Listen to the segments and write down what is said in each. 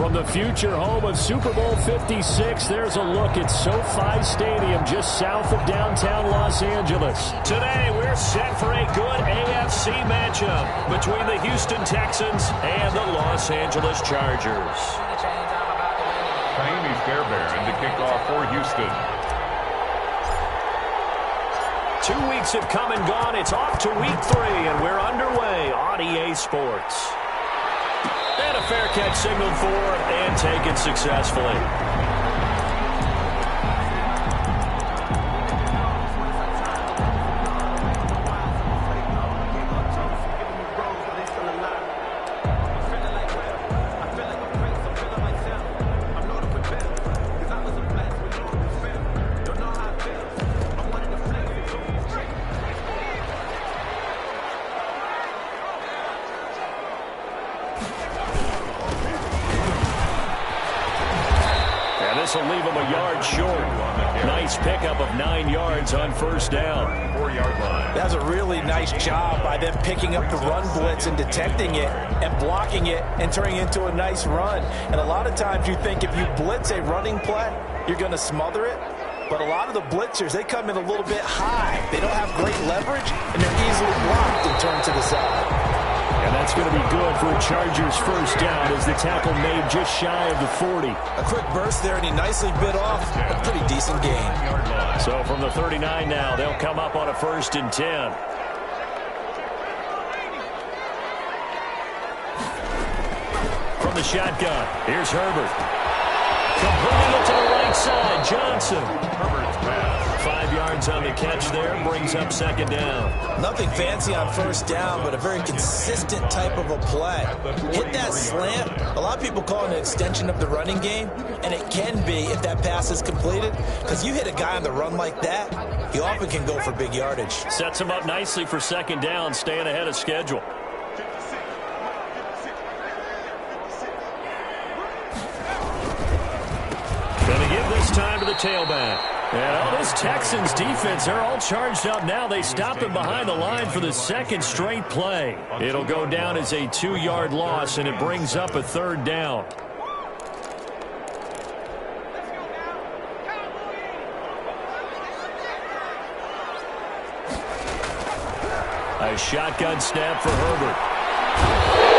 From the future home of Super Bowl 56, there's a look at SoFi Stadium just south of downtown Los Angeles. Today, we're set for a good AFC matchup between the Houston Texans and the Los Angeles Chargers. Tahimi Fairbairn to kick off for Houston. 2 weeks have come and gone. It's off to week 3, and we're underway on EA Sports. And a fair catch signaled for and taken successfully. This will leave him a yard short. Nice pickup of 9 yards on first down. 4-yard line. That's a really nice job by them picking up the run blitz and detecting it and blocking it and turning it into a nice run. And a lot of times you think if you blitz a running play, you're going to smother it. But a lot of the blitzers, they come in a little bit high. They don't have great leverage, and they're easily blocked and turned to the side. And that's going to be good for a Chargers first down as the tackle made just shy of the 40. A quick burst there, and he nicely bit off a pretty decent gain. So from the 39 now, they'll come up on a 1st and 10. From the shotgun, here's Herbert. Completing it to the right side, Johnson. Herbert's pass. 5 yards on the catch there, brings up 2nd down. Nothing fancy on first down, but a very consistent type of a play. Hit that slant. A lot of people call it an extension of the running game, and it can be if that pass is completed, because you hit a guy on the run like that, he often can go for big yardage. Sets him up nicely for 2nd down, staying ahead of schedule. Going to give this time to the tailback. And this Texans defense, they're all charged up now. They stopped him behind the line for the 2nd straight play. It'll go down as a 2-yard loss, and it brings up a 3rd down. A shotgun snap for Herbert.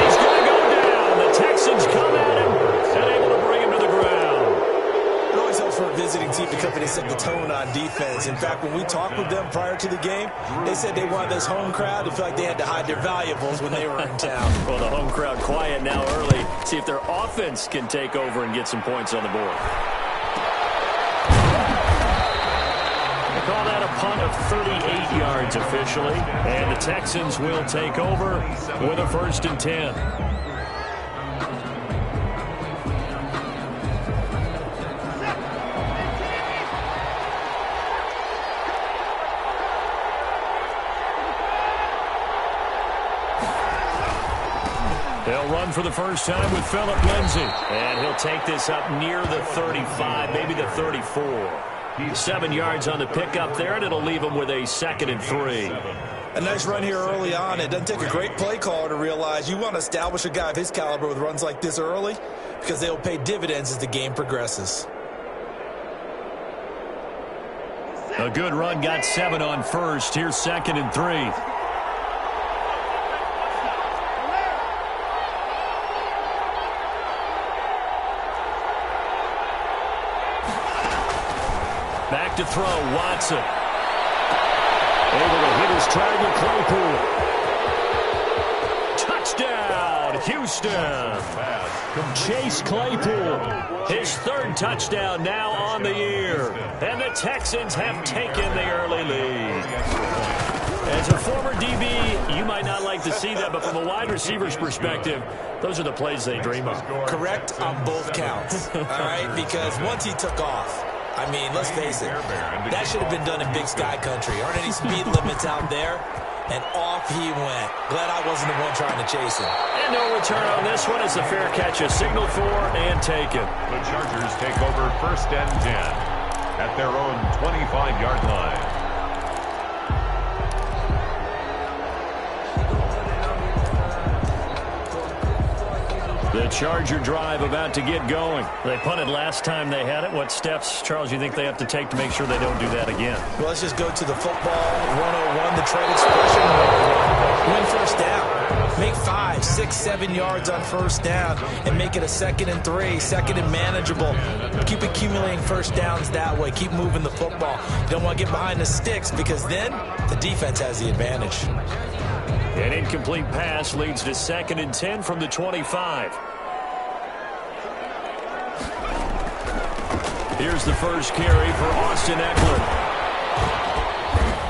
He's going to go down. The Texans come at him and able to bring him to the ground. It always helps for a visiting team to come in and set the tone on defense. In fact, when we talked with them prior to the game, they said they wanted this home crowd to feel like they had to hide their valuables when they were in town. Well, the home crowd quiet now early. See if their offense can take over and get some points on the board. Call that a punt of 38 yards officially. And the Texans will take over with a 1st and 10. They'll run for the first time with Phillip Lindsay. And he'll take this up near the 35, maybe the 34. 7 yards on the pickup there, and it'll leave him with a 2nd and 3. A nice run here early on. It doesn't take a great play caller to realize you want to establish a guy of his caliber with runs like this early because they'll pay dividends as the game progresses. A good run, got 7 on first. Here's 2nd and 3. Back to throw, Watson. Able to hit his target, Claypool. Touchdown, Houston. Chase Claypool, his 3rd touchdown now on the year. And the Texans have taken the early lead. As a former DB, you might not like to see that, but from a wide receiver's perspective, those are the plays they dream of. Correct on both counts, all right? Because once he took off, I mean, let's face it, that should have been done in Big Sky Country. Aren't any speed limits out there? And off he went. Glad I wasn't the one trying to chase him. And no return on this one as the fair catch is signaled for and taken. The Chargers take over 1st and 10 at their own 25-yard line. The Charger drive about to get going. They punted last time they had it. What steps, Charles, you think they have to take to make sure they don't do that again? Well, let's just go to the football 101, the trade expression. Win first down. Make 5, 6, 7 yards on first down and make it a 2nd and 3, 2nd and manageable. Keep accumulating first downs that way. Keep moving the football. You don't want to get behind the sticks because then the defense has the advantage. An incomplete pass leads to 2nd and 10 from the 25. Here's the first carry for Austin Eckler.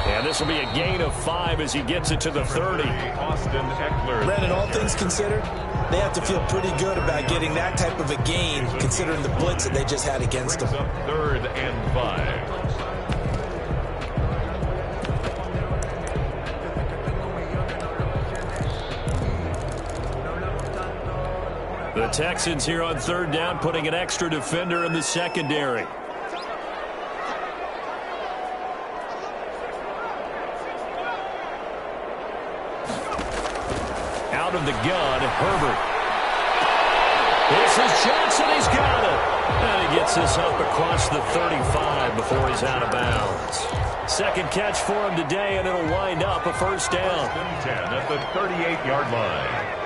And this will be a gain of 5 as he gets it to the 30. Austin Eckler. Brandon, all things considered, they have to feel pretty good about getting that type of a gain considering the blitz that they just had against them. 3rd and 5. The Texans here on 3rd down, putting an extra defender in the secondary. Out of the gun, Herbert. This is Johnson, he's got it. And he gets this up across the 35 before he's out of bounds. 2nd catch for him today, and it'll wind up a first down. 10 at the 38-yard line.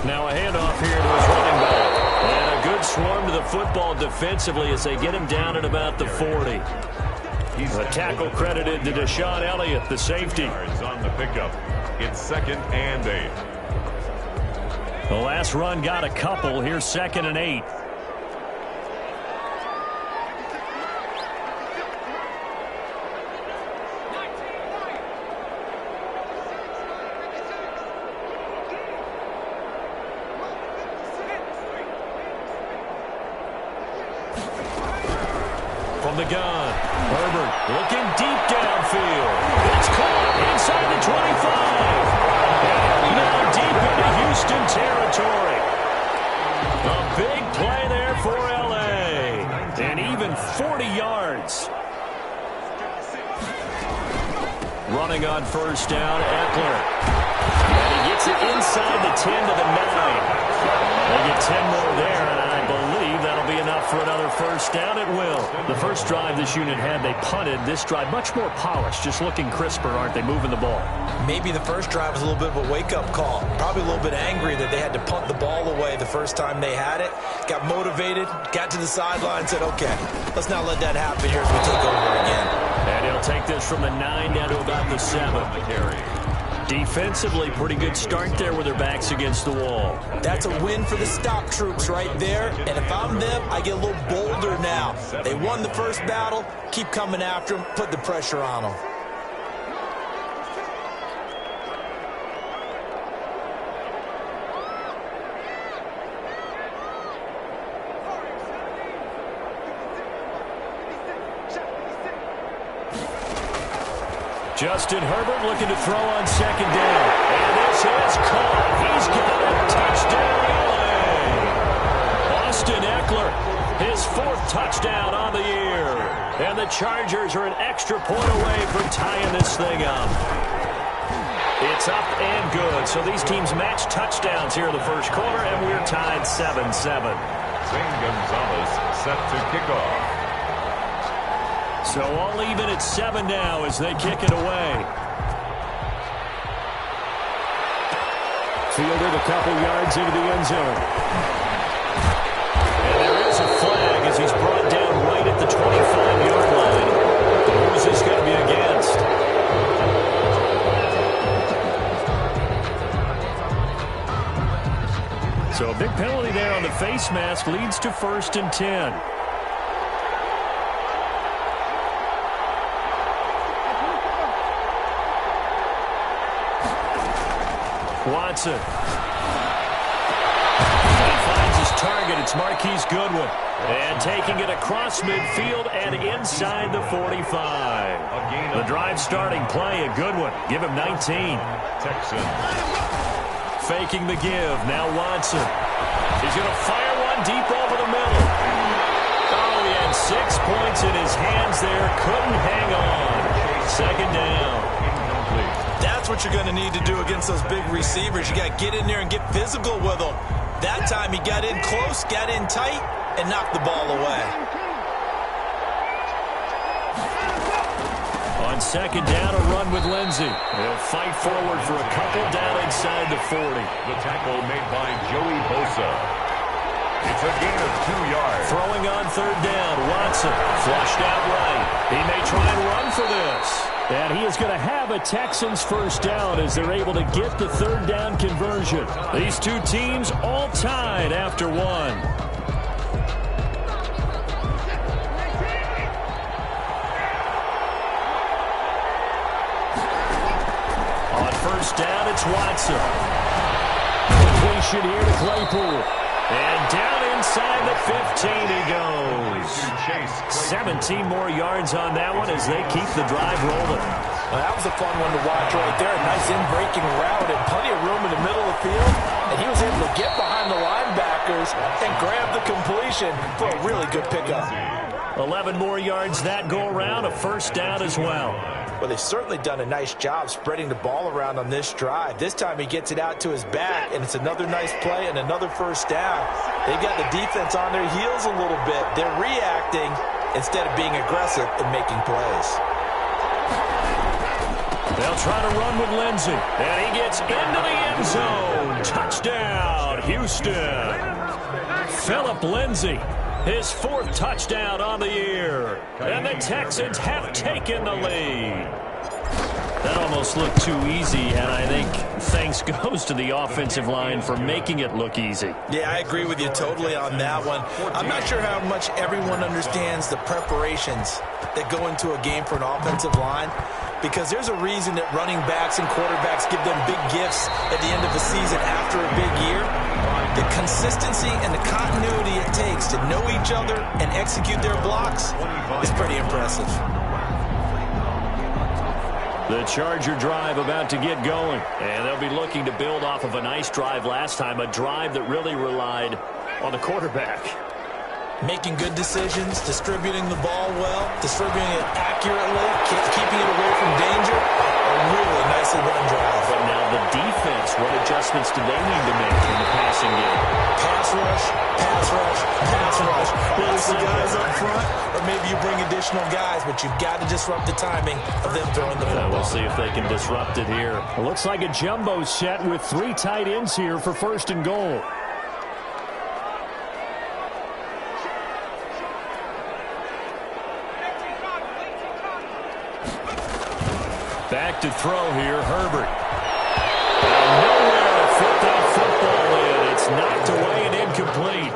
Now a handoff here to his running back. And a good swarm to the football defensively as they get him down at about the 40. A tackle credited to Deshaun Elliott, the safety. On the pickup. It's 2nd and 8. The last run got a couple. Here's 2nd and 8. From the gun, Herbert looking deep downfield. It's caught inside the 25. And now deep into Houston territory. A big play there for L.A. And even 40 yards. Running on first down, Eckler. And he gets it inside the 10 to the 9. They get 10 more there, and I believe that'll be enough for another first down. It will. The first drive this unit had, they punted. This drive, much more polished, just looking crisper, aren't they, moving the ball? Maybe the first drive was a little bit of a wake-up call. Probably a little bit angry that they had to punt the ball away the first time they had it. Got motivated, got to the sideline, said, okay, let's not let that happen here as we take over again. And he'll take this from the 9 down to about the 7. Carry. Defensively, pretty good start there with their backs against the wall. That's a win for the stock troops right there. And if I'm them, I get a little bolder now. They won the first battle. Keep coming after them. Put the pressure on them. Justin Herbert looking to throw on 2nd down. And this is caught. He's got a touchdown, LA. Austin Eckler, his 4th touchdown on the year. And the Chargers are an extra point away from tying this thing up. It's up and good. So these teams match touchdowns here in the first quarter, and we're tied 7-7. Zane Gonzalez set to kick off. So all even at 7 now as they kick it away. Fielded a couple yards into the end zone. And there is a flag as he's brought down right at the 25-yard line. Who's this going to be against? So a big penalty there on the face mask leads to 1st and 10. Watson. He finds his target. It's Marquise Goodwin. And taking it across midfield and inside the 45. The drive starting play at Goodwin. Give him 19. Texans. Faking the give. Now Watson. He's going to fire one deep over the middle. Oh, he had 6 points in his hands there. Couldn't hang on. 2nd down. That's That's what you're going to need to do against those big receivers. You got to get in there and get physical with them. That time he got in close, got in tight, and knocked the ball away. On second down, a run with Lindsey. He'll fight forward for a couple down inside the 40. The tackle made by Joey Bosa. It's a gain of 2 yards. Throwing on third down, Watson flushed out right. He may try and run for this. And he is going to have a Texans first down as they're able to get the third down conversion. These two teams all tied after one. On first down, it's Watson. Completion here to Claypool. And down inside the 15 he goes. 17 more yards on that one as they keep the drive rolling. Well, that was a fun one to watch right there. A nice in-breaking route and plenty of room in the middle of the field. And he was able to get behind the linebackers and grab the completion for a really good pickup. 11 more yards that go around, a first down as well. Well, they've certainly done a nice job spreading the ball around on this drive. This time he gets it out to his back, and it's another nice play and another first down. They've got the defense on their heels a little bit. They're reacting instead of being aggressive and making plays. They'll try to run with Lindsey, and he gets into the end zone. Touchdown, Houston. Phillip Lindsey, his fourth touchdown on the year. And the Texans have taken the lead. That almost looked too easy, and I think thanks goes to the offensive line for making it look easy. Yeah, I agree with you totally on that one. I'm not sure how much everyone understands the preparations that go into a game for an offensive line, because there's a reason that running backs and quarterbacks give them big gifts at the end of the season after a big year. The consistency and the continuity it takes to know each other and execute their blocks is pretty impressive. The Charger drive about to get going, and they'll be looking to build off of a nice drive last time, a drive that really relied on the quarterback. Making good decisions, distributing the ball well, distributing it accurately, keeping it away from danger. A really nicely run drive. But now the defense, what adjustments do they need to make in the passing game? Pass rush, pass rush, pass rush. Whether it's the guys up front or maybe you bring additional guys, but you've got to disrupt the timing of them throwing the football. We'll see if they can disrupt it here. It looks like a jumbo set with 3 tight ends here for first and goal. Back to throw here, Herbert. And nowhere to fit that football in. It's knocked away and incomplete.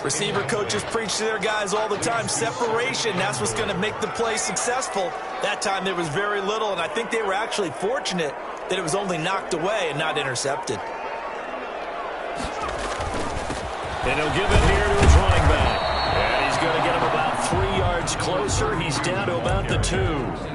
Receiver coaches preach to their guys all the time. Separation, that's what's going to make the play successful. That time there was very little, and I think they were actually fortunate that it was only knocked away and not intercepted. And he'll give it here to his running back. And he's going to get him about 3 yards closer. He's down to about the 2.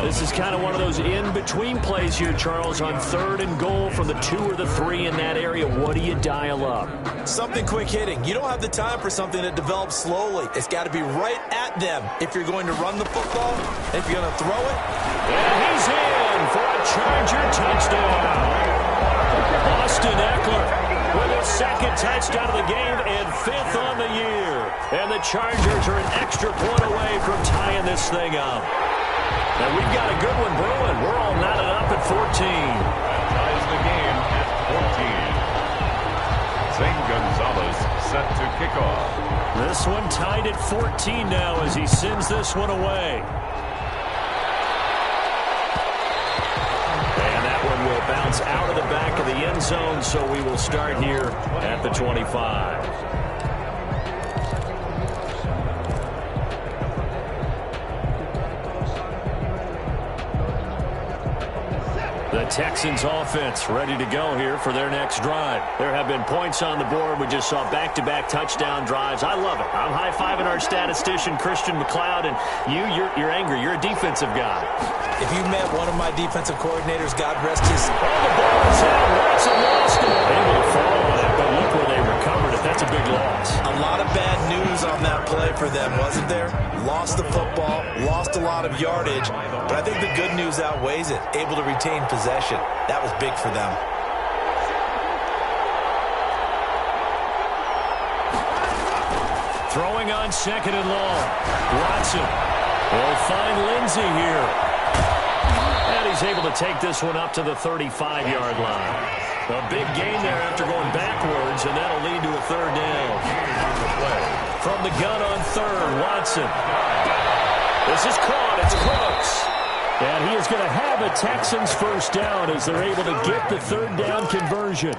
This is kind of one of those in-between plays here, Charles, on third and goal from the 2 or the 3 in that area. What do you dial up? Something quick hitting. You don't have the time for something that develops slowly. It's got to be right at them if you're going to run the football. If you're going to throw it. And he's in for a Charger touchdown. Austin Eckler with his second touchdown of the game and 5th on the year. And the Chargers are an extra point away from tying this thing up. And we've got a good one brewing. We're all knotted up at 14. That ties the game at 14. Zane Gonzalez set to kick off. This one tied at 14 now as he sends this one away. And that one will bounce out of the back of the end zone, so we will start here at the 25. The Texans offense ready to go here for their next drive. There have been points on the board. We just saw back-to-back touchdown drives. I love it. I'm high-fiving our statistician, Christian McLeod, and you're angry. You're a defensive guy. If you met one of my defensive coordinators, God rest his... Oh, the ball is out. Watson lost him. Able to fall on it, but look where they were recovered it. That's a big loss. A lot of bad news on that play for them, wasn't there? Lost the football, lost a lot of yardage, but I think the good news outweighs it. Able to retain possession. That was big for them. Throwing on 2nd and long. Watson will find Lindsey here. And he's able to take this one up to the 35-yard line. A big gain there after going backwards, and that'll lead to a 3rd down. From the gun on 3rd, Watson. This is caught. It's close. And he is going to have a Texans 1st down as they're able to get the 3rd down conversion.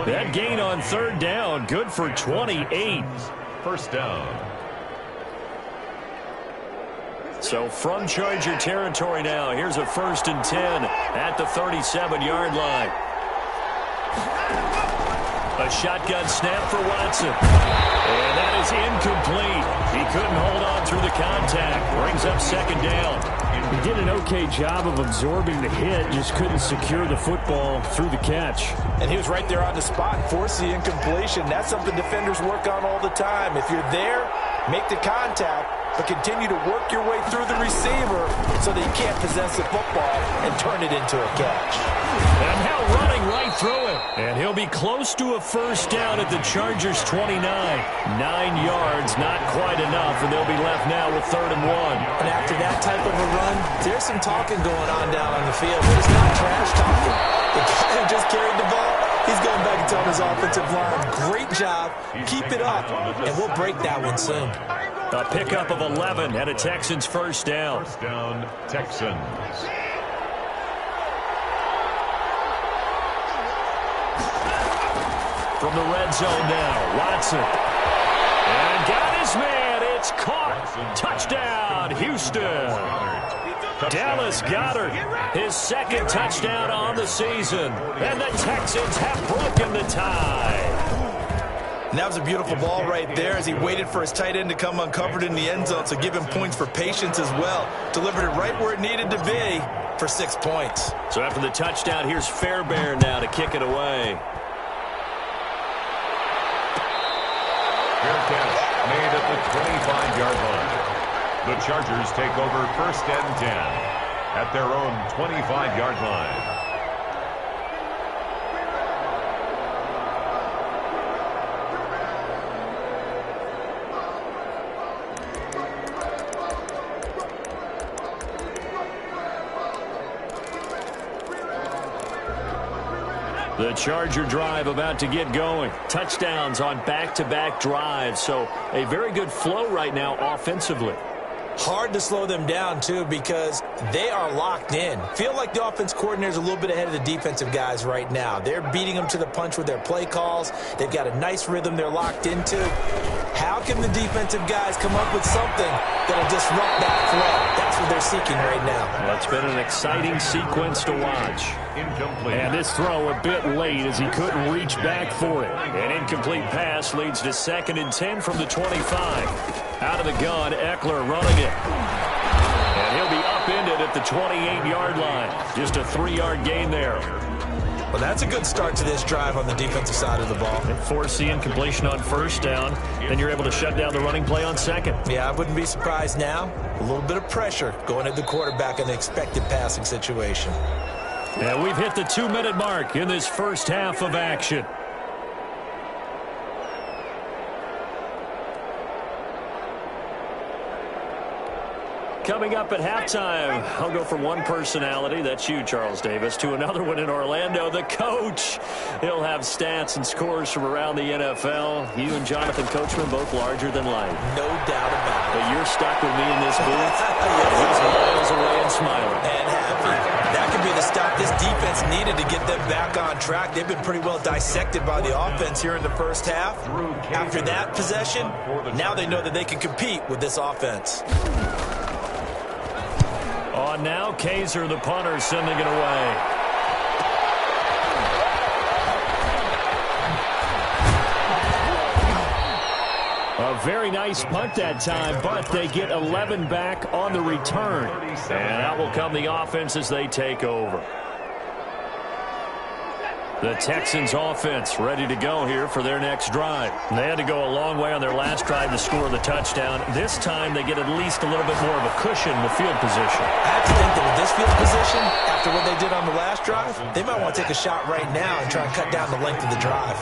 That gain on 3rd down, good for 28. 1st down. So from Charger territory now, here's a 1st and 10 at the 37-yard line. A shotgun snap for Watson. And that is incomplete. He couldn't hold on through the contact. Brings up 2nd down. He did an okay job of absorbing the hit, just couldn't secure the football through the catch. And he was right there on the spot and forced the incompletion. That's something defenders work on all the time. If you're there, make the contact, but continue to work your way through the receiver so that you can't possess the football and turn it into a catch. And now running right through it. And he'll be close to a 1st down at the Chargers' 29. 9 yards, not quite enough, and they'll be left now with 3rd and 1. And after that type of a run, there's some talking going on down on the field. But it's not trash talking. The guy who just carried the ball, he's going back and telling his offensive line, great job, keep it up, and we'll break that one soon. A pickup of 11 and a Texans 1st down. 1st down, Texans. From the red zone now, Watson. And got his man. It's caught. Touchdown, Houston. Dallas Goedert, his 2nd touchdown on the season. And the Texans have broken the tie. And that was a beautiful ball right there as he waited for his tight end to come uncovered in the end zone, so give him points for patience as well. Delivered it right where it needed to be for 6 points. So after the touchdown, here's Fairbairn now to kick it away. Fair catch made at the 25-yard line. The Chargers take over 1st and 10 at their own 25-yard line. The Charger drive about to get going. Touchdowns on back-to-back drives. So a very good flow right now offensively. Hard to slow them down, too, because they are locked in. Feel like the offense coordinator is a little bit ahead of the defensive guys right now. They're beating them to the punch with their play calls. They've got a nice rhythm they're locked into. How can the defensive guys come up with something that'll disrupt that flow? That's what they're seeking right now. Well, it's been an exciting sequence to watch. Incomplete. And this throw a bit late as he couldn't reach back for it. An incomplete pass leads to 2nd and 10 from the 25. Out of the gun, Eckler running it. And he'll be upended at the 28-yard line. Just a 3-yard gain there. Well, that's a good start to this drive on the defensive side of the ball. And force the incompletion on 1st down. Then you're able to shut down the running play on 2nd. Yeah, I wouldn't be surprised now. A little bit of pressure going at the quarterback in the expected passing situation. And we've hit the 2-minute mark in this first half of action. Coming up at halftime, I'll go from one personality, that's you, Charles Davis, to another one in Orlando, the coach. He'll have stats and scores from around the NFL. You and Jonathan Coachman, both larger than life. No doubt about it. But you're stuck with me in this booth. He's miles away and smiling. And happy. That could be the stop this defense needed to get them back on track. They've been pretty well dissected by the offense here in the first half. After that possession, now they know that they can compete with this offense. On now, Kaiser, the punter, sending it away. A very nice punt that time, but they get 11 back on the return. And out will come the offense as they take over. The Texans offense ready to go here for their next drive. They had to go a long way on their last drive to score the touchdown. This time they get at least a little bit more of a cushion with field position. I have to think that with this field position, after what they did on the last drive, they might want to take a shot right now and try and cut down the length of the drive.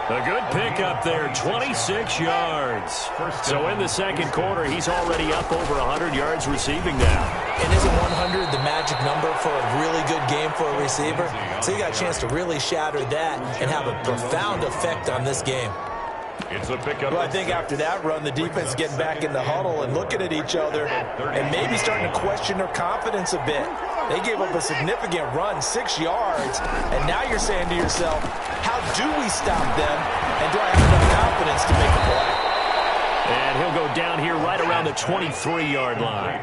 A good pickup there, 26 yards. So in the second quarter, he's already up over 100 yards receiving now. And isn't 100 the magic number for a really good game for a receiver? So you got a chance to really shatter that and have a profound effect on this game. It's a pickup. Well, I think after that run, the defense is getting back in the huddle and looking at each other and maybe starting to question their confidence a bit. They gave up a significant run, 6 yards, and now you're saying to yourself, how do we stop them, and do I have enough confidence to make a play? And he'll go down here right around the 23-yard line.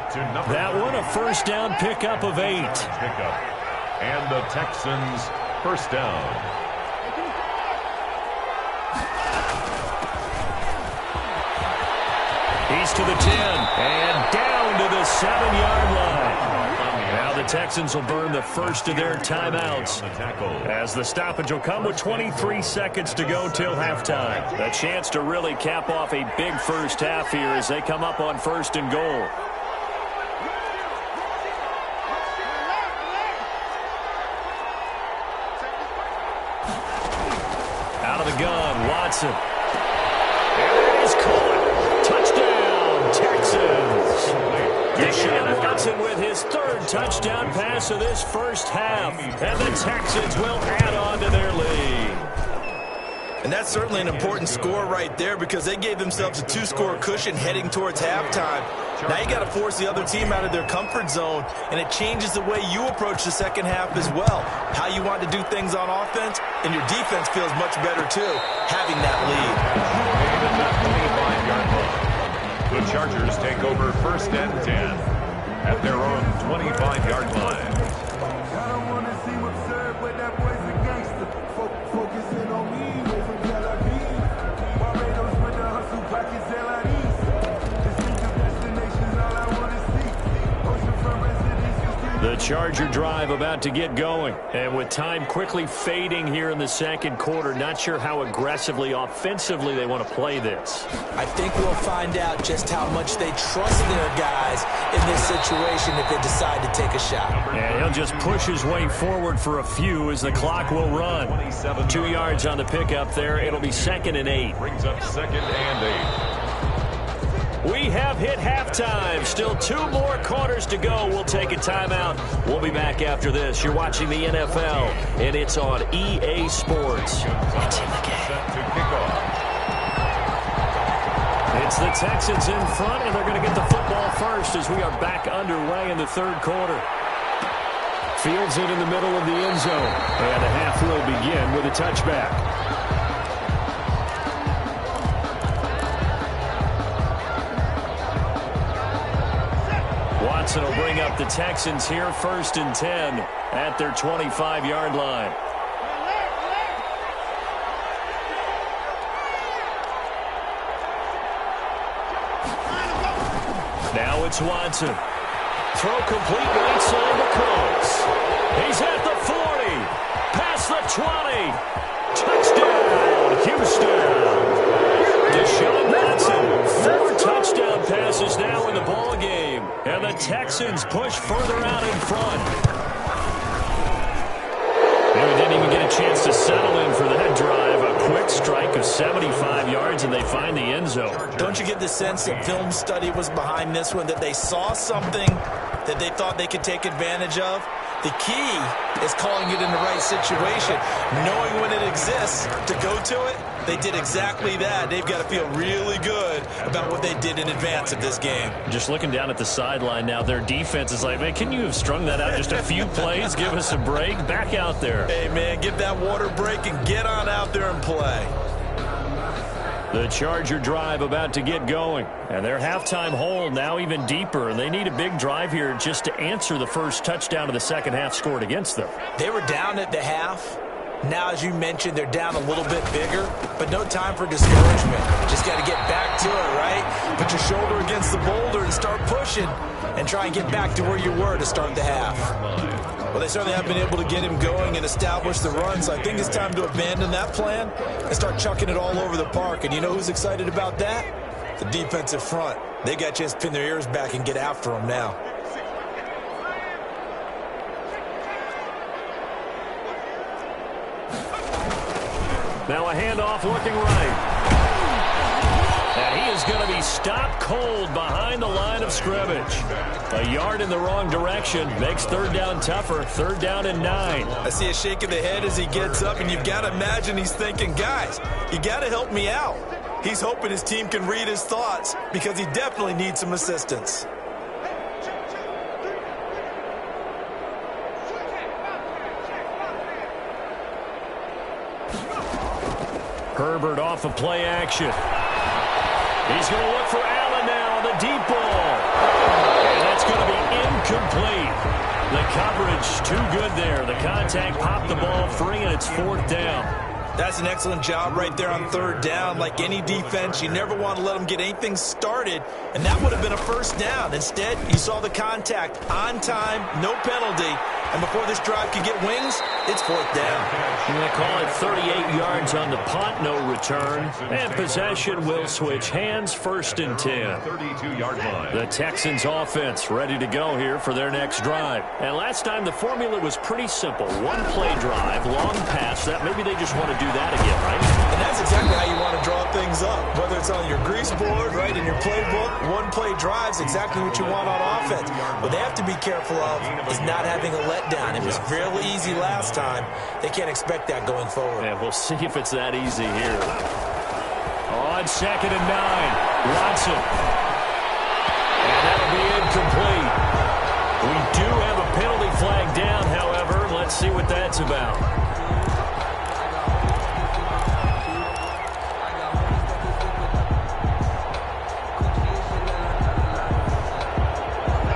That one a first down pickup of 8. And the Texans first down. He's to the 10 and down to the 7-yard line. Now the Texans will burn the first of their timeouts as the stoppage will come with 23 seconds to go till halftime. A chance to really cap off a big first half here as they come up on first and goal. Out of the gun, Watson. And it is caught. Touchdown, Texans. Deshaun Watson with his third touchdown pass of this first half. And the Texans will add on to their lead. And that's certainly an important score right there because they gave themselves a 2-score cushion heading towards halftime. Now you got to force the other team out of their comfort zone, and it changes the way you approach the second half as well. How you want to do things on offense, and your defense feels much better too, having that lead. The Chargers take over first and 10 at their own 25-yard line. I don't want to seem absurd, but that boy's a gangster. Focusing on me, way from Tel Aviv. Barbados with the hustle pockets, LIDs. Distinctive destinations, all I want to see. Oceanfront residences. The Charger drive about to get going. And with time quickly fading here in the second quarter, not sure how aggressively, offensively they want to play this. I think we'll find out just how much they trust their guys in this situation if they decide to take a shot. And he'll just push his way forward for a few as the clock will run. 2 yards on the pickup there. It'll be 2nd and 8. Brings up 2nd and 8. We have hit halftime. Still 2 more quarters to go. We'll take a timeout. We'll be back after this. You're watching the NFL, and it's on EA Sports. It's in the game. It's the Texans in front, and they're going to get the football first as we are back underway in the third quarter. Fields it in the middle of the end zone, and the half will begin with a touchback. Watson will bring up the Texans here 1st and 10 at their 25-yard line. Now it's Watson. Throw complete right side to Cooks. He's at the 40. Past the 20. Touchdown, Houston. Deshaun Watson, 4 touchdown passes now in the ball game. And the Texans push further out in front. They didn't even get a chance to settle in for that drive. A quick strike of 75 yards, and they find the end zone. Don't you get the sense that film study was behind this one, that they saw something that they thought they could take advantage of? The key is calling it in the right situation, knowing when it exists to go to it. They did exactly that. They've got to feel really good about what they did in advance of this game. Just looking down at the sideline now, their defense is like, man, can you have strung that out just a few plays? Give us a break. Back out there. Hey, man, give that water break and get on out there and play. The Charger drive about to get going. And their halftime hole now even deeper. And they need a big drive here just to answer the first touchdown of the second half scored against them. They were down at the half. Now, as you mentioned, they're down a little bit bigger, but no time for discouragement. Just got to get back to it, right? Put your shoulder against the boulder and start pushing and try and get back to where you were to start the half. Well, they certainly have been able to get him going and establish the run, so I think it's time to abandon that plan and start chucking it all over the park. And you know who's excited about that? The defensive front. They got a chance to pin their ears back and get after him now. Now a handoff looking right. And he is going to be stopped cold behind the line of scrimmage. A yard in the wrong direction makes third down tougher. Third down and 9. I see a shake of the head as he gets up, and you've got to imagine he's thinking, guys, you got to help me out. He's hoping his team can read his thoughts because he definitely needs some assistance. Herbert off of play action. He's going to look for Allen now on the deep ball. And that's going to be incomplete. The coverage too good there. The contact popped the ball free, and it's fourth down. That's an excellent job right there on third down. Like any defense, you never want to let them get anything started, and that would have been a first down. Instead, you saw the contact on time, no penalty, and before this drive could get wings, it's fourth down. They call it 38 yards on the punt, no return, and possession will switch hands, first and 10. 32-yard line. The Texans offense ready to go here for their next drive. And last time the formula was pretty simple. One play drive, long pass. That maybe they just want to do that again, right? And that's exactly how you want to draw things up. Whether it's on your grease board, right, in your playbook, one play drive's exactly what you want on offense. What they have to be careful of is not having a letdown. It was fairly easy last time. They can't expect that going forward. And we'll see if it's that easy here. On second and 9, Watson. And that'll be incomplete. We do have a penalty flag down, however. Let's see what that's about.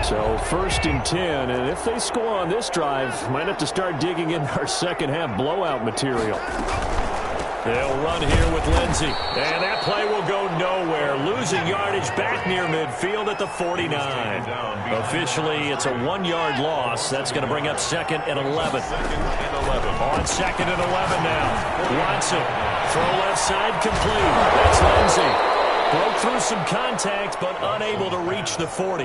So first and 10, and if they score on this drive, might have to start digging in our second half blowout material. They'll run here with Lindsey, and that play will go nowhere. Losing yardage back near midfield at the 49. Officially, it's a 1-yard loss. That's going to bring up second and 11. On second and 11 now. Watson, throw left side complete. That's Lindsey. Broke through some contact, but unable to reach the 40.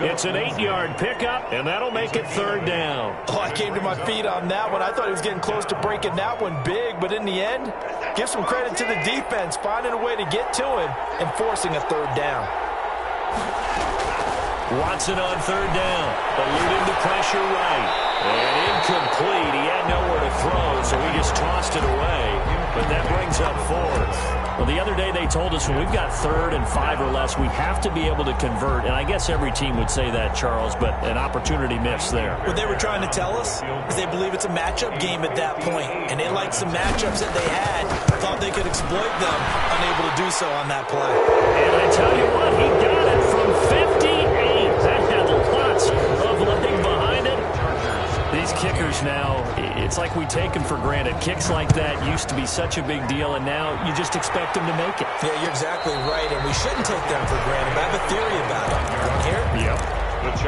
It's an 8-yard pickup, and that'll make it third down. Oh, I came to my feet on that one. I thought he was getting close to breaking that one big, but in the end, give some credit to the defense, finding a way to get to him and forcing a third down. Watson on third down, eluding the pressure right. And incomplete. He had nowhere to throw, so he just tossed it away. But that brings up fourth. Well, the other day they told us when we've got third and 5 or less, we have to be able to convert. And I guess every team would say that, Charles, but an opportunity missed there. What they were trying to tell us is they believe it's a matchup game at that point. And they liked some matchups that they had, thought they could exploit them, unable to do so on that play. And I tell you what, he got it from 58. That had lots of leg behind it. These kickers now, it's like we take them for granted. Kicks like that used to be such a big deal, and now you just expect them to make it. Yeah, you're exactly right, and we shouldn't take them for granted. But I have a theory about it. Right here? Yep.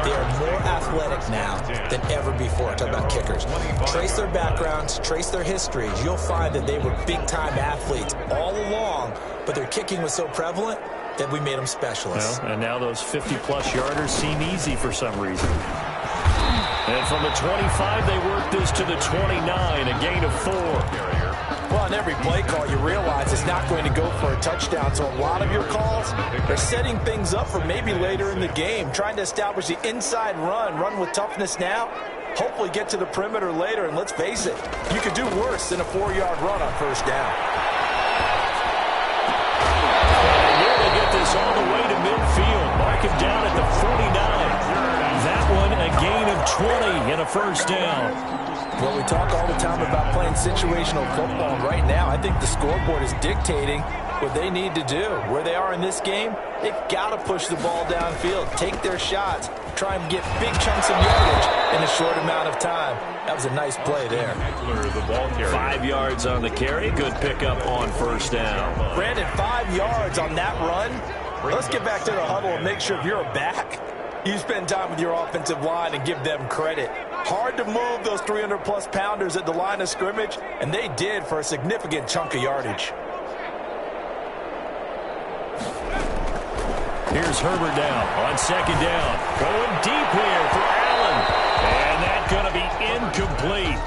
They are more athletic now than ever before. Talk about kickers. Trace their backgrounds, trace their histories. You'll find that they were big-time athletes all along, but their kicking was so prevalent that we made them specialists. Well, and now those 50-plus yarders seem easy for some reason. And from the 25, they work this to the 29, a gain of 4. Well, on every play call, you realize it's not going to go for a touchdown. So a lot of your calls are setting things up for maybe later in the game, trying to establish the inside run with toughness now, hopefully get to the perimeter later. And let's face it, you could do worse than a 4-yard run on first down. And here they get this all the way to midfield. Mark him down at the 49. That one a gain of 20 and a first down. Well, we talk all the time about playing situational football. Right now, I think the scoreboard is dictating what they need to do. Where they are in this game, they've got to push the ball downfield, take their shots, try and get big chunks of yardage in a short amount of time. That was a nice play there. The ball carrier. 5 yards on the carry. Good pickup on first down. Brandon, 5 yards on that run. Let's get back to the huddle and make sure if you're a back, you spend time with your offensive line and give them credit. Hard to move those 300-plus pounders at the line of scrimmage, and they did for a significant chunk of yardage. Here's Herbert now on second down. Going deep here for Allen. And that's going to be incomplete.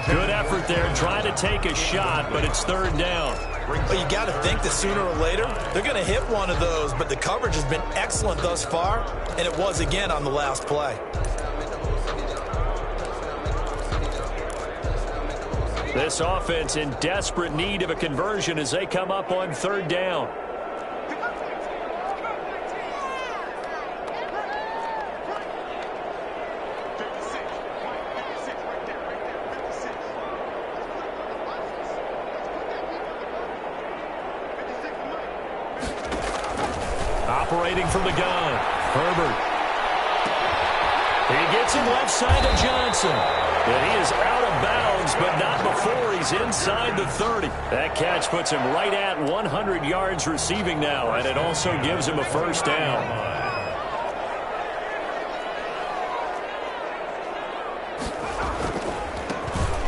Good effort there trying to take a shot, but it's third down. Well, you got to think that sooner or later they're going to hit one of those, but the coverage has been excellent thus far, and it was again on the last play. This offense in desperate need of a conversion as they come up on third down. Operating from the gun, Herbert. He gets him left side to Johnson. And he is out of bounds, but not before he's inside the 30. That catch puts him right at 100 yards receiving now, and it also gives him a first down.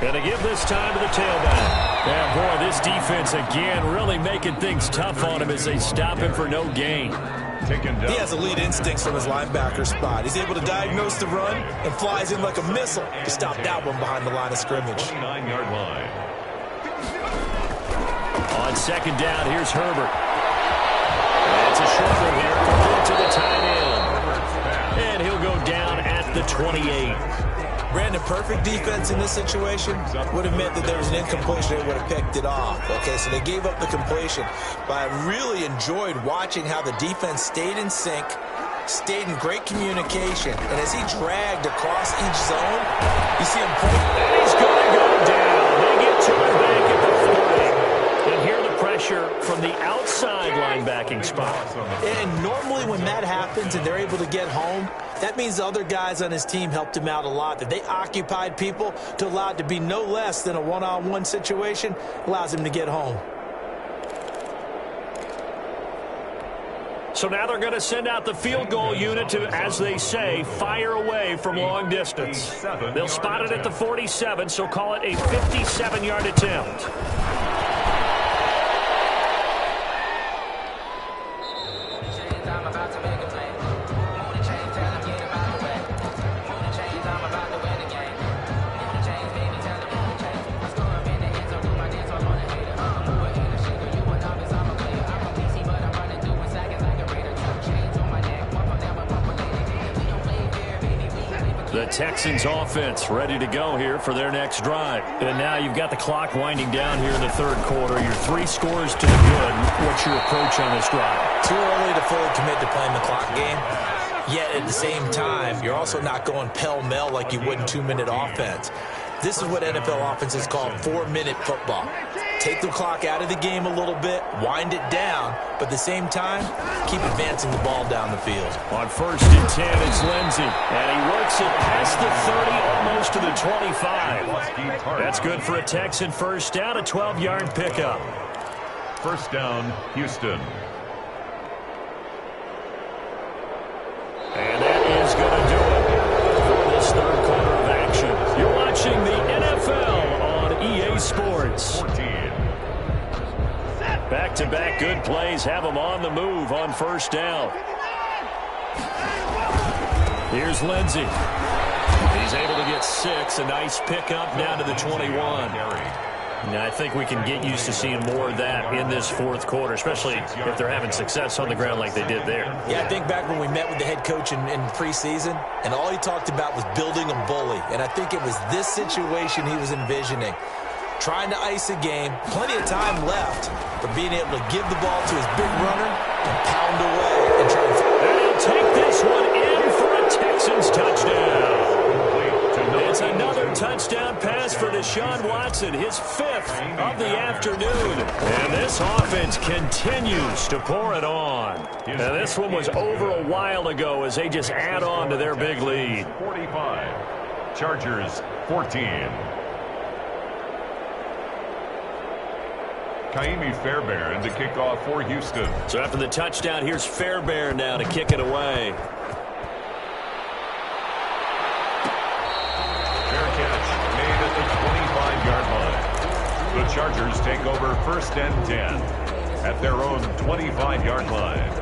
Going to give this time to the tailback. Yeah, boy, this defense again really making things tough on him as they stop him for no gain. He has elite instincts from his linebacker spot. He's able to diagnose the run and flies in like a missile to stop that one behind the line of scrimmage. 29-yard line. On second down, here's Herbert. It's a short one here, going to the tight end. And he'll go down at the 28. Brandon, perfect defense in this situation would have meant that there was an incompletion. They would have picked it off. Okay, so they gave up the completion. But I really enjoyed watching how the defense stayed in sync, stayed in great communication. And as he dragged across each zone, you see him point. And he's going to go down. They get to him back at the 40. And here the pressure from the outside linebacking spot. And normally when that happens and they're able to get home, that means the other guys on his team helped him out a lot. That they occupied people to allow it to be no less than a one-on-one situation allows him to get home. So now they're going to send out the field goal unit to, as they say, fire away from long distance. They'll spot it at the 47, so call it a 57-yard attempt. The Texans offense ready to go here for their next drive. And now you've got the clock winding down here in the third quarter. Your 3 scores to the good. What's your approach on this drive? Too early to fully commit to playing the clock game. Yet at the same time, you're also not going pell-mell like you would in 2-minute offense. This is what NFL offenses call 4-minute football. Take the clock out of the game a little bit, wind it down, but at the same time, keep advancing the ball down the field. On 1st and 10, it's Lindsey. And he works it past the 30, almost to the 25. That's good for a Texan first down, a 12-yard pickup. First down, Houston. And that is going to do it for this third quarter of action. You're watching the NFL on EA Sports. 14. Back-to-back good plays have them on the move on first down. Here's Lindsey. He's able to get 6. A nice pickup down to the 21. Now, I think we can get used to seeing more of that in this fourth quarter, especially if they're having success on the ground like they did there. Yeah, I think back when we met with the head coach in preseason, and all he talked about was building a bully. And I think it was this situation he was envisioning. Trying to ice a game, plenty of time left, but being able to give the ball to his big runner and pound away and try to... And he'll take this one in for a Texans touchdown. It's another touchdown pass for the Deshaun Watson, his 5th of the afternoon. And this offense continues to pour it on. And this one was over a while ago as they just add on to their big lead. 45. Chargers 14. Kaimi Fairbairn to kick off for Houston. So after the touchdown, here's Fairbairn now to kick it away. Fair catch made at the 25-yard line. The Chargers take over 1st and 10 at their own 25-yard line.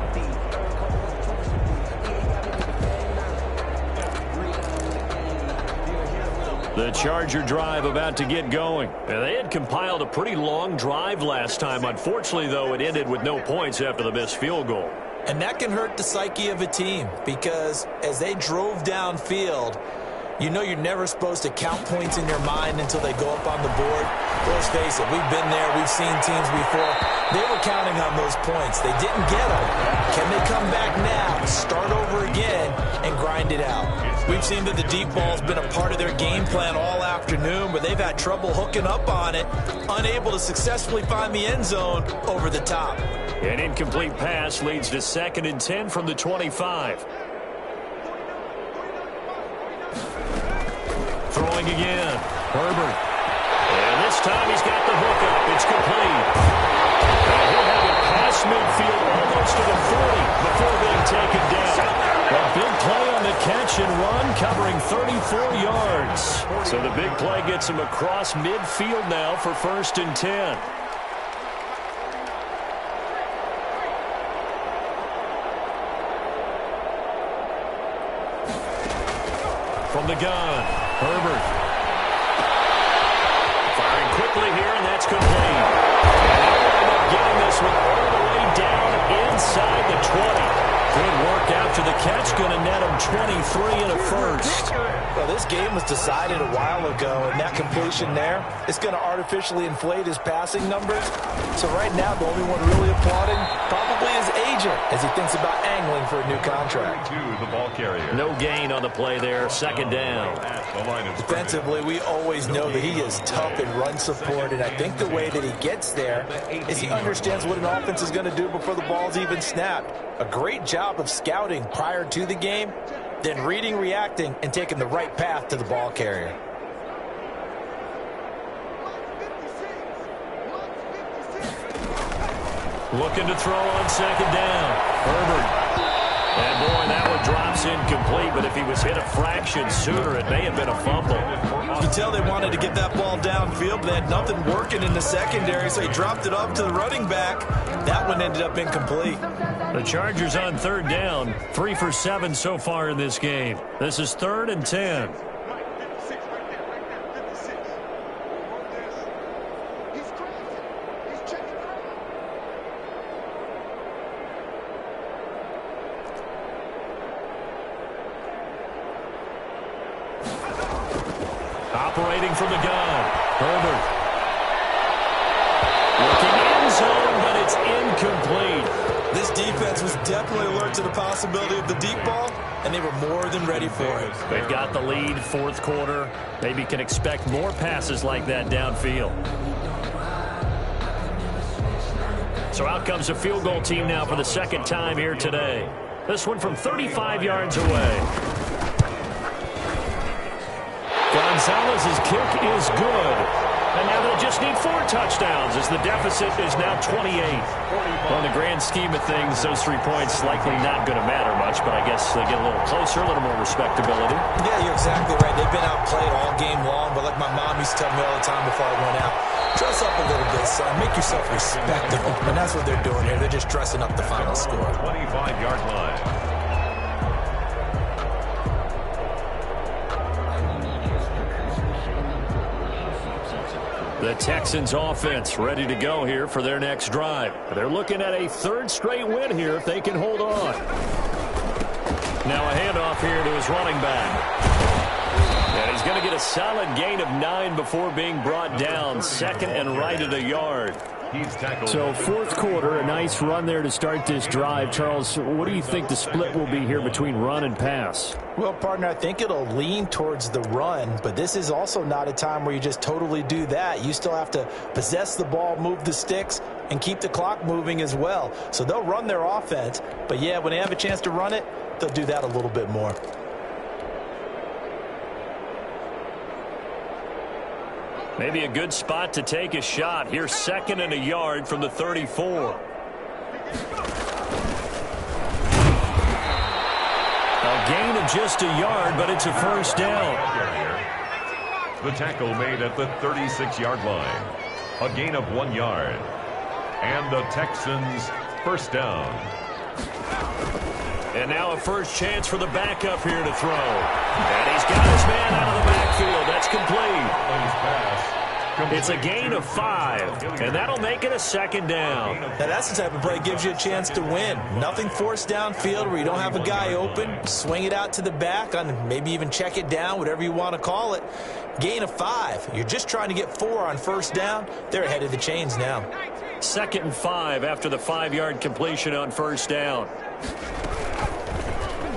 The Charger drive about to get going. And they had compiled a pretty long drive last time. Unfortunately, though, it ended with no points after the missed field goal. And that can hurt the psyche of a team because as they drove downfield, you know you're never supposed to count points in your mind until they go up on the board. Let's face it, we've been there. We've seen teams before. They were counting on those points. They didn't get them. Can they come back now, start over again, and grind it out? We've seen that the deep ball's been a part of their game plan all afternoon, but they've had trouble hooking up on it, unable to successfully find the end zone over the top. An incomplete pass leads to 2nd and 10 from the 25. Throwing again. Herbert. And this time he's got the hookup. It's complete. And he'll have it past midfield almost to the 40 before being taken down. A big play on the catch and run covering 34 yards. So the big play gets him across midfield now for 1st and 10. From the gun, Herbert. Firing quickly here, and that's complete. And they'll end up getting this one all the way down inside the 20. Good work after the catch, going to net him 23 and a first. Well, this game was decided a while ago, and that completion there is going to artificially inflate his passing numbers. So right now, the only one really applauding probably his agent as he thinks about angling for a new contract. To the ball carrier. No gain on the play there, 2nd down. Defensively, we always know that he is tough in run support, and I think the way that he gets there is he understands what an offense is going to do before the ball's even snapped. A great job of scouting prior to the game, then reading, reacting, and taking the right path to the ball carrier. Looking to throw on 2nd down. Herbert. And boy, that one drops incomplete, but if he was hit a fraction sooner, it may have been a fumble. You can tell they wanted to get that ball downfield, but they had nothing working in the secondary, so he dropped it off to the running back. That one ended up incomplete. The Chargers on 3rd down, 3 for 7 so far in this game. This is 3rd and 10. Operating from the gun, Herbert. Looking end zone, but it's incomplete. This defense was definitely alert to the possibility of the deep ball, and they were more than ready for it. They've got the lead, 4th quarter. Maybe can expect more passes like that downfield. So out comes the field goal team now for the 2nd time here today. This one from 35 yards away. Gonzalez's kick is good. And now they'll just need 4 touchdowns as the deficit is now 28. On the grand scheme of things, those 3 points likely not going to matter much, but I guess they get a little closer, a little more respectability. Yeah, you're exactly right. They've been outplayed all game long, but like my mom used to tell me all the time before I went out, dress up a little bit, son. Make yourself respectable. And that's what they're doing here. They're just dressing up the final score. 25-yard line. The Texans offense ready to go here for their next drive. They're looking at a 3rd straight win here if they can hold on. Now a handoff here to his running back. And he's going to get a solid gain of 9 before being brought down. 2nd and right at a yard. He's tackled. So fourth quarter, a nice run there to start this drive. Charles, what do you think the split will be here between run and pass? Well, partner, I think it'll lean towards the run, but this is also not a time where you just totally do that. You still have to possess the ball, move the sticks, and keep the clock moving as well. So they'll run their offense, but yeah, when they have a chance to run it, they'll do that a little bit more. Maybe a good spot to take a shot. Here's 2nd and a yard from the 34. A gain of just a yard, but it's a first down. The tackle made at the 36-yard line. A gain of 1 yard. And the Texans first down. And now a first chance for the backup here to throw. And he's got his man out of the backfield. That's complete. It's a gain of 5, and that'll make it a 2nd down. Now that's the type of play that gives you a chance to win. Nothing forced downfield where you don't have a guy open. Swing it out to the back, on maybe even check it down, whatever you want to call it. Gain of 5. You're just trying to get 4 on first down. They're ahead of the chains now. 2nd and 5 after the 5-yard completion on first down.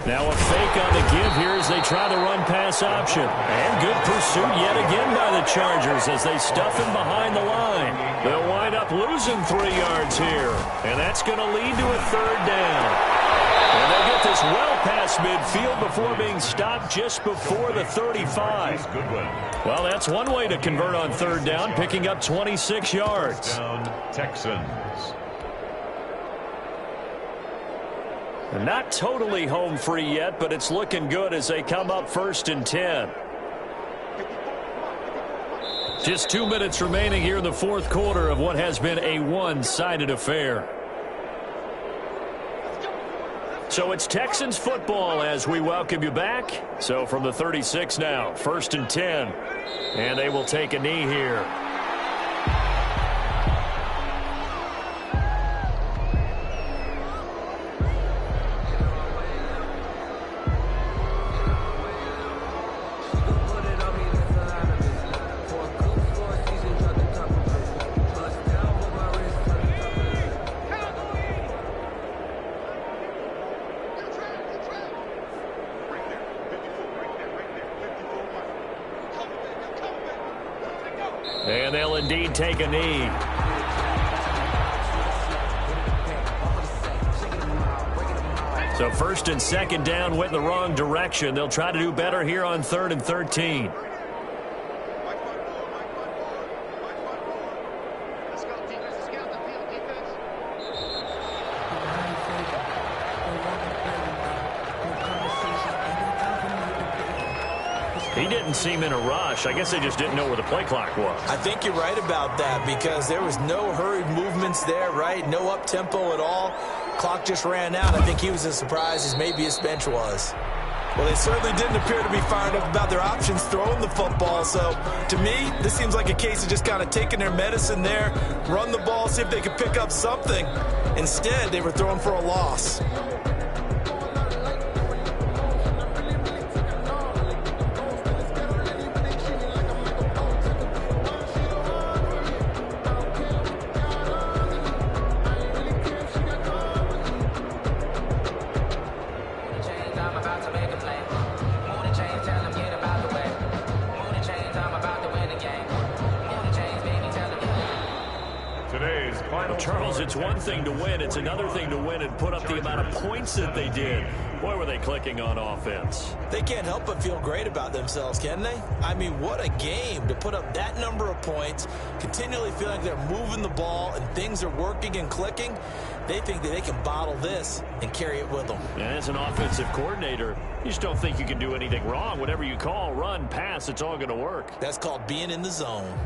Now a fake on the give here as they try the run-pass option. And good pursuit yet again by the Chargers as they stuff him behind the line. They'll wind up losing 3 yards here. And that's going to lead to a 3rd down. And they'll get this well past midfield before being stopped just before the 35. Well, that's one way to convert on 3rd down, picking up 26 yards. Down Texans. Not totally home free yet, but it's looking good as they come up 1st and 10. Just 2 minutes remaining here in the 4th quarter of what has been a one-sided affair. So it's Texans football as we welcome you back. So from the 36 now, 1st and 10. And they will take a knee here. And they'll indeed take a knee. So 1st and 2nd down went in the wrong direction. They'll try to do better here on 3rd and 13. He didn't seem in a rush. I guess they just didn't know where the play clock was. I think you're right about that because there was no hurried movements there, right? No up-tempo at all. Clock just ran out. I think he was as surprised as maybe his bench was. Well, they certainly didn't appear to be fired up about their options throwing the football. So, to me, this seems like a case of just kind of taking their medicine there, run the ball, see if they could pick up something. Instead, they were throwing for a loss. Charles, it's one thing to win. It's another thing to win and put up the amount of points that they did. Boy, were they clicking on offense. They can't help but feel great about themselves, can they? I mean, what a game to put up that number of points, continually feeling like they're moving the ball and things are working and clicking. They think that they can bottle this and carry it with them. And as an offensive coordinator, you just don't think you can do anything wrong. Whatever you call, run, pass, it's all going to work. That's called being in the zone.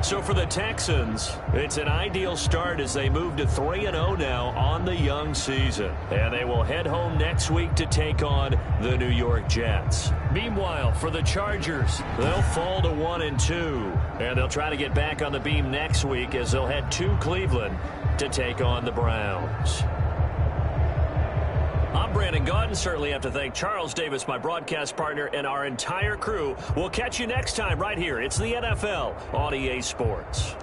So for the Texans, it's an ideal start as they move to 3-0 now on the young season. And they will head home next week to take on the New York Jets. Meanwhile, for the Chargers, they'll fall to 1-2. And they'll try to get back on the beam next week as they'll head to Cleveland to take on the Browns. I'm Brandon Gaudin. Certainly have to thank Charles Davis, my broadcast partner, and our entire crew. We'll catch you next time right here. It's the NFL on EA Sports.